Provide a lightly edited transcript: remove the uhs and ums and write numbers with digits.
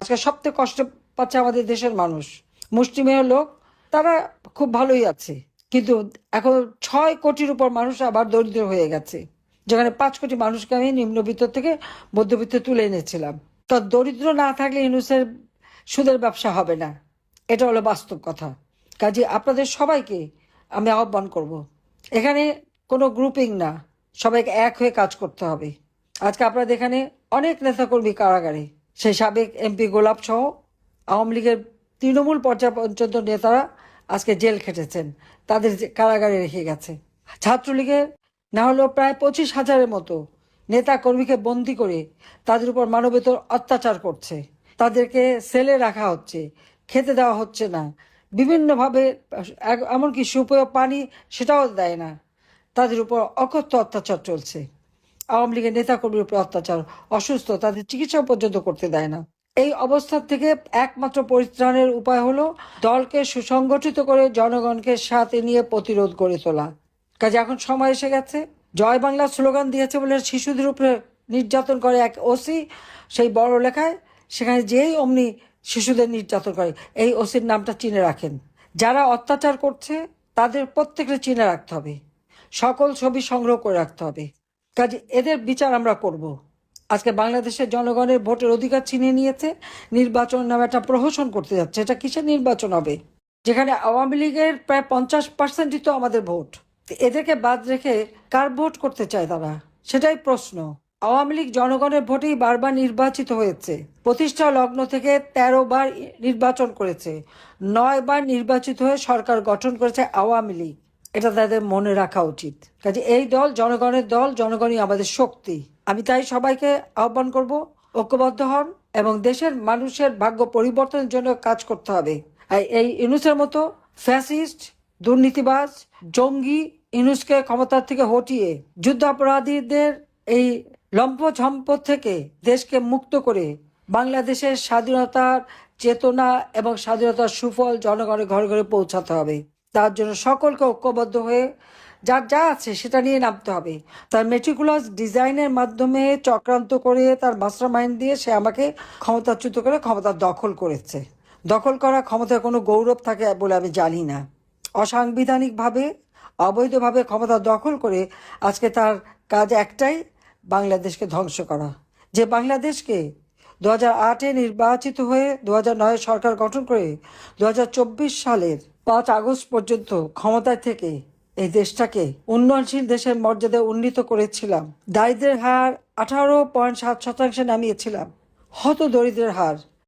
আজকে সবথেকে কষ্ট পাচ্ছে আমাদের দেশের মানুষ, মুষ্টিমেয় লোক, তারা খুব ভালোই আছে, কিন্তু এখন 6 কোটির উপর মানুষ আবার দরিদ্র হয়ে গেছে, যেখানে 5 কোটি মানুষকে আমি নিম্নবিত্ত থেকে মধ্যবিত্ত তুলে এনেছিলাম। তো দরিদ্র না থাকলে ইউনুসের সুদের ব্যবসা হবে না, এটা হলো বাস্তব কথা। কাজে আপনাদের সবাইকে আমি আহ্বান করব, এখানে কোনো গ্রুপিং না, সবাইকে এক হয়ে কাজ করতে হবে। আজকে আপনাদের এখানে অনেক নেতাকর্মী কারাগারে, সেই সাবেক এমপি গোলাপ সহ আওয়ামী লীগের তৃণমূল পর্যায় পর্যন্ত নেতারা আজকে জেল খেটেছেন, তাদের কারাগারে রেখে গেছে। ছাত্রলীগের না হলেও প্রায় 25,000-এর মতো নেতা কর্মীকে বন্দি করে তাদের উপর মানবেতর অত্যাচার করছে, তাদেরকে সেলে রাখা হচ্ছে, খেতে দেওয়া হচ্ছে না, বিভিন্নভাবে এমনকি সুপেয় পানি সেটাও দেয় না, তাদের উপর অকথ্য অত্যাচার চলছে। আওয়ামী লীগের নেতাকর্মীর উপর অত্যাচার, অসুস্থ, তাদের চিকিৎসা পর্যন্ত করতে দেয় না। এই অবস্থা থেকে একমাত্র পরিত্রাণের উপায় হলো দলকে সুসংগঠিত করে জনগণকে সাথে নিয়ে প্রতিরোধ গড়ে তোলা। কাজে এখন সময় এসে গেছে। জয় বাংলা স্লোগান দিয়েছে বলে শিশুদের উপরে নির্যাতন করে এক ওসি, সেই বড় লেখায় সেখানে যেই অমনি শিশুদের নির্যাতন করে, এই ওসির নামটা চিনে রাখেন। যারা অত্যাচার করছে তাদের প্রত্যেককে চিনে রাখতে হবে, সকল ছবি সংগ্রহ করে রাখতে হবে। কাজে এদের বিচার আমরা করব। আজকে বাংলাদেশের জনগণের ভোটের অধিকার ছিনিয়ে নিয়েছে, নির্বাচন নামে একটা প্রহসন করতে যাচ্ছে। এটা কিসের নির্বাচন হবে, যেখানে আওয়ামী লীগের প্রায় 50%ই তো আমাদের ভোট। এদেরকে বাদ রেখে কার ভোট করতে চায় তারা, সেটাই প্রশ্ন। আওয়ামী লীগ জনগণের ভোটেই বারবার নির্বাচিত হয়েছে, প্রতিষ্ঠা লগ্ন থেকে 13 বার নির্বাচন করেছে, 9 বার নির্বাচিত হয়ে সরকার গঠন করেছে আওয়ামী লীগ। এটা তাদের মনে রাখা উচিত। কাজে এই দল জনগণের দল, জনগণই আমাদের শক্তি। আমি তাই সবাইকে আহ্বান করব, ঐক্যবদ্ধ হন এবং দেশের মানুষের ভাগ্য পরিবর্তনের জন্য কাজ করতে হবে। এই ইউনূসের মতো ফ্যাসিস্ট, দুর্নীতিবাজ, জঙ্গি ইউনূসকে ক্ষমতার থেকে হটিয়ে যুদ্ধাপরাধীদের এই লম্পঝম্প থেকে দেশকে মুক্ত করে বাংলাদেশের স্বাধীনতার চেতনা এবং স্বাধীনতার সুফল জনগণের ঘরে ঘরে পৌঁছাতে হবে। তার জন্য সকলকে ঐক্যবদ্ধ হয়ে যার যা আছে সেটা নিয়ে নামতে হবে। তার মেটিকুলাস ডিজাইনের মাধ্যমে চক্রান্ত করে, তার মাস্টার মাইন্ড দিয়ে সে আমাকে ক্ষমতাচ্যুত করে ক্ষমতা দখল করেছে। দখল করা ক্ষমতার কোনো গৌরব থাকে বলে আমি জানি না। অসাংবিধানিকভাবে, অবৈধভাবে ক্ষমতা দখল করে আজকে তার কাজ একটাই, বাংলাদেশকে ধ্বংস করা। যে বাংলাদেশকে 2008-এ নির্বাচিত হয়ে 2009-এ সরকার গঠন করে 2024 সালের 5 আগস্ট পর্যন্ত ক্ষমতায় থেকে এই দেশটাকে উন্নয়নশীল দেশের মর্যাদায় উন্নীত করেছিলাম। দারিদ্র্যের হার 18.7% নামিয়েছিলাম, হত দরিদ্রের হার